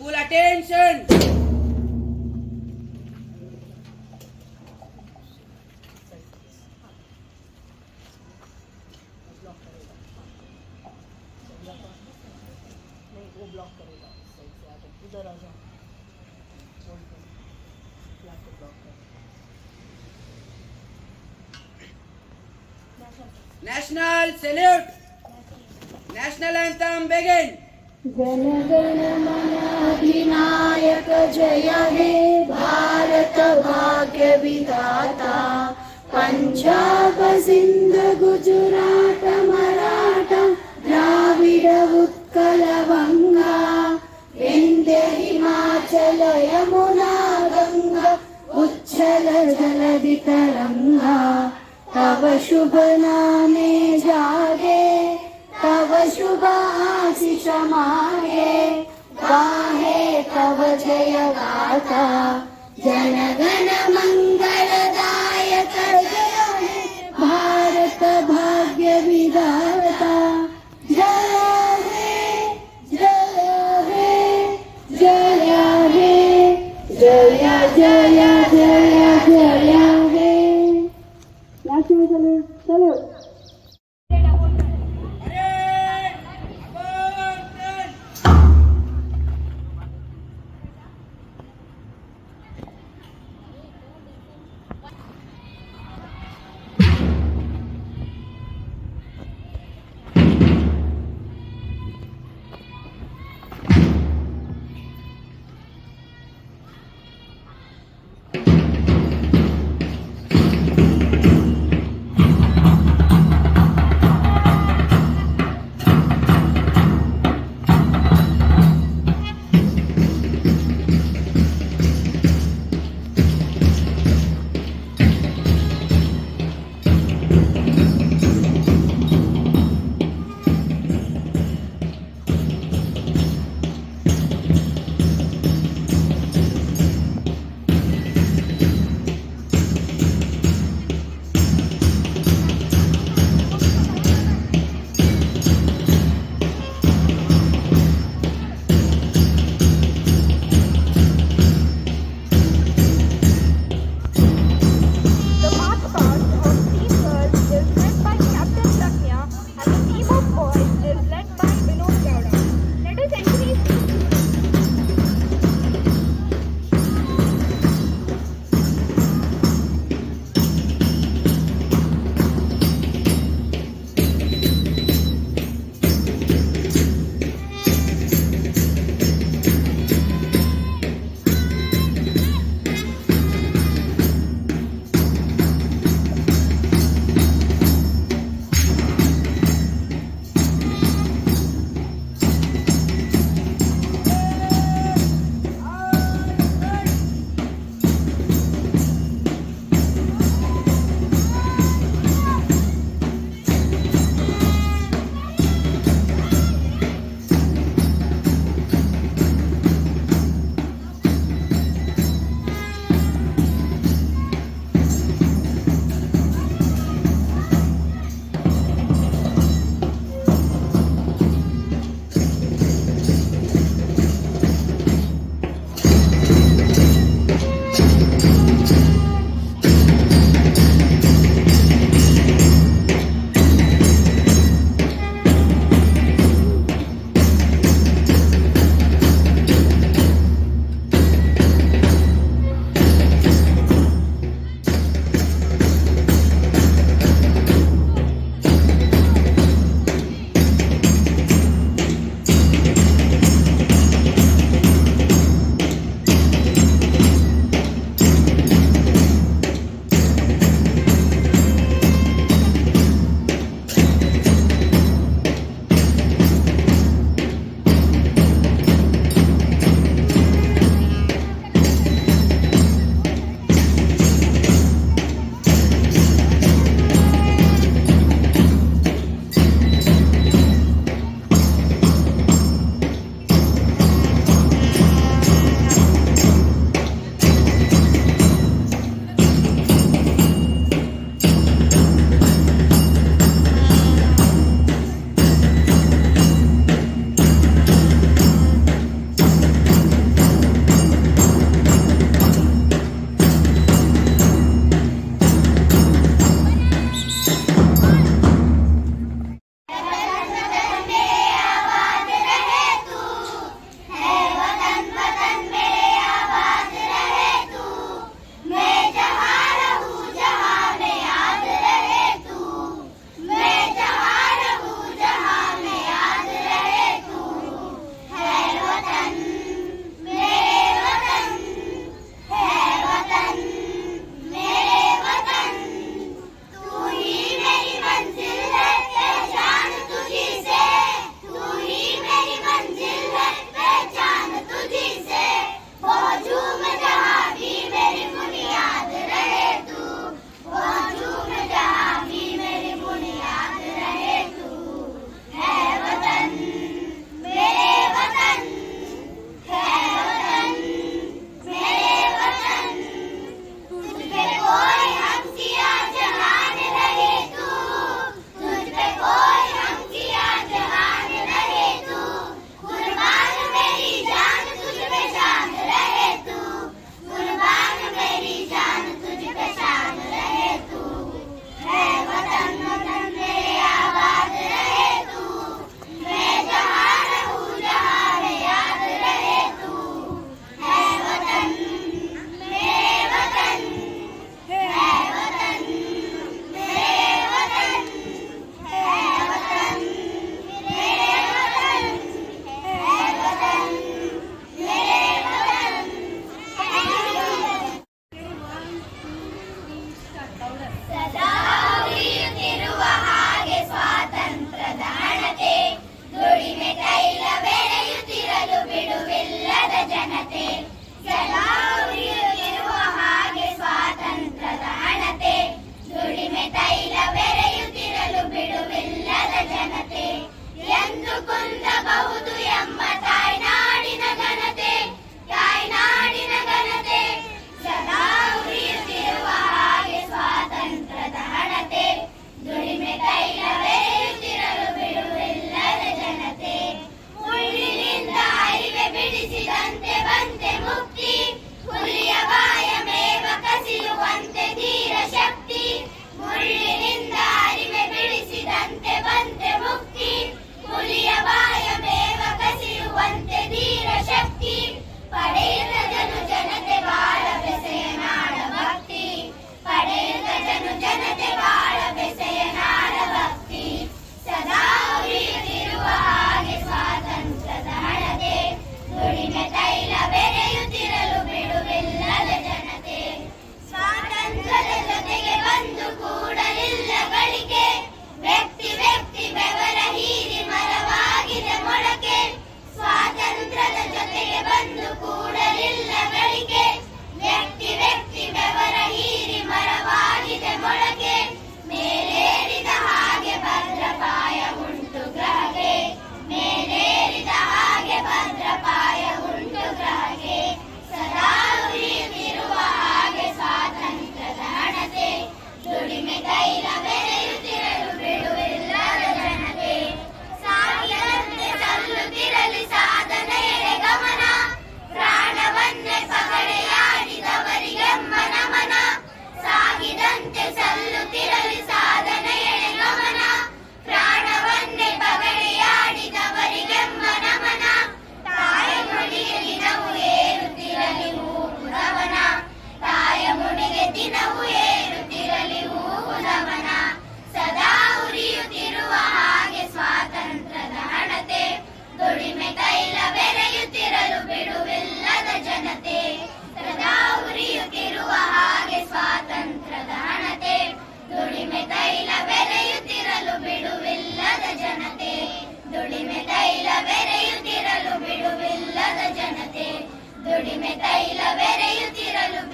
School attention! National salute! National anthem begin! Jana Gana मन अधिनायक जय हे भारत भाग्य विधाता पंजाब सिंध गुजरात मराठा द्राविड उत्कल गंगा विंध्य हिमाचल यमुना गंगा उच्छल जलधि तरंगा तव शुभ नामे जागे तव शुभ आशीष मागे गाहे तव जय गाथा जन गण मंगलदायक जय हे भारत भाग्य विधाता जय हे जय हे जय हे जय जय जय जय हे National salute, salute.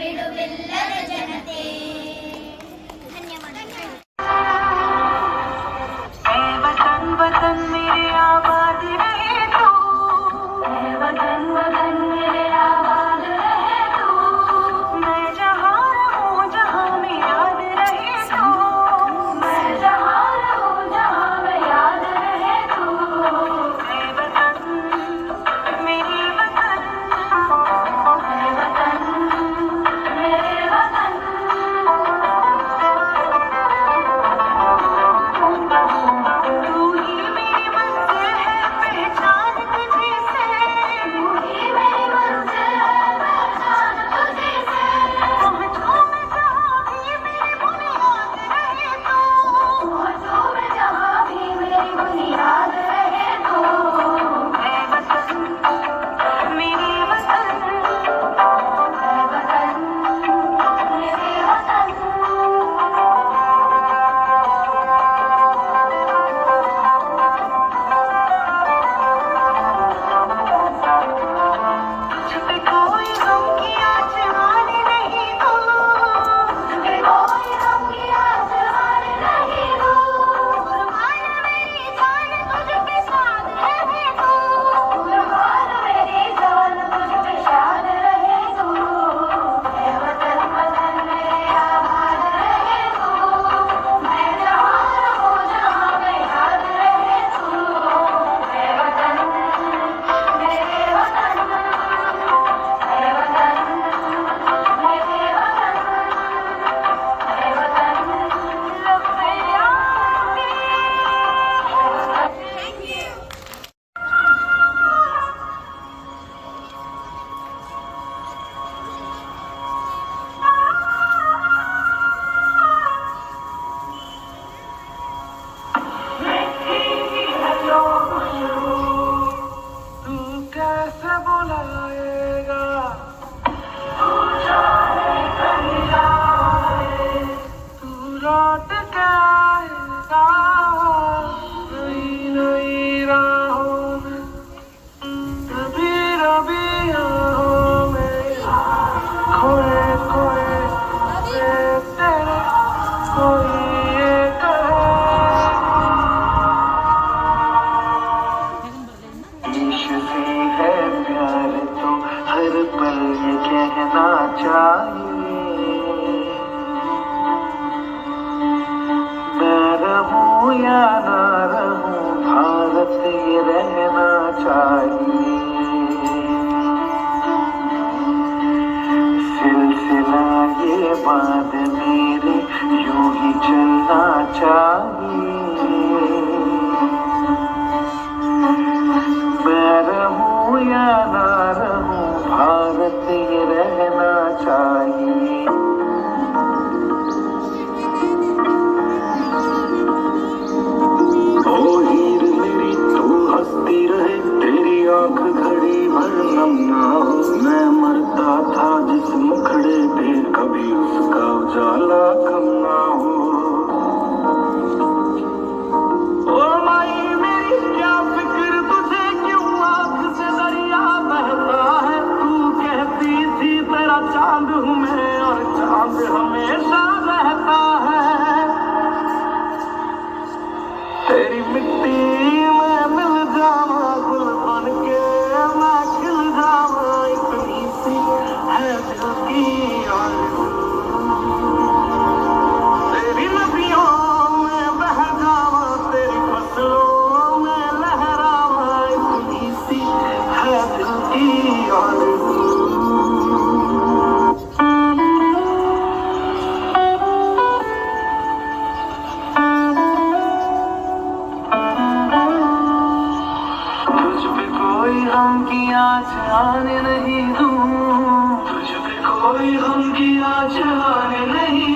ಬಿಡುವಿಲ್ಲದ ಜನತೆ. ಧನ್ಯವಾದ. वतन वतन मेरे आबाद रहे तू, वतन वतन मेरे आबाद रहे तू, मैं जहाँ रहूँ जहाँ में याद रहे तू, मैं जहाँ रहूँ जहाँ में याद रहे तू. ऐ वतन मेरे वतन, वतन मेरे वतन, तू ही मेरी मंजिल है पहचान तुझे से, तू ही मेरी मंजिल है पहचान तुझे से. पहुँचूं मैं जहाँ भी मेरी बुनियाद रहे तू, पहुँचूं मैं जहाँ भी मेरी बुनियाद रहे तू. ऐ वतन मेरे वतन, वतन मेरे वतन. तुझ पे कोई गम की आँच आने नहीं दूँ, तुझे कोई गम की आस आने नहीं दूँ. कुर्बान मेरी जान तुझ पे शाद रहे तू, कुर्बान मेरी जान तुझ पे शाद रहे तू. ऐ वतन वतन मेरे आबाद रहे तू, मैं जहाँ रहूँ जहाँ में याद रहे तू. ऐ वतन मेरे वतन, ऐ वतन मेरे वतन, ऐ वतन लब पे आती Thank you. तू कैसे बुलाएगा, तू लौट के आएगा नई नई राहों में, रबी रबी राहों में खोए खोए से तेरे कोई एक ईश से है प्यार तो हर पल ये कहना चाहिए, मैं रहूं या ना रहूं भारत ये रहना चाहिए. सिलसिला ये बात मेरे यूं ही चलना चाहिए, मैं रहूं या ना रहूं भारत ये रहना चाहिए. ओ हीर मेरी तू हंसती रहे, तेरी आंख घड़ी भर नम ना हो, मैं मरता था जिस मुखड़े पे कभी उसका उजाला कम ना हो. ओ माई मेरी क्या फिक्र तुझे क्यों आंख से दरिया बहता है, तू कहती थी तेरा चांद हूँ मैं और चांद हमेशा रहता है. तेरी मिट्टी में मिल जावा गुल बन के मैं खिल जावा, इतनी सी है दिल की आरज़ू. तेरी नदियों में बह जावा, तेरी फसलों में लहरावा, इतनी सी है दिल की आरज़ू. तुझ पे कोई गम की आँच आने नहीं दूँ, तुझ पे कोई गम की आँच आने नहीं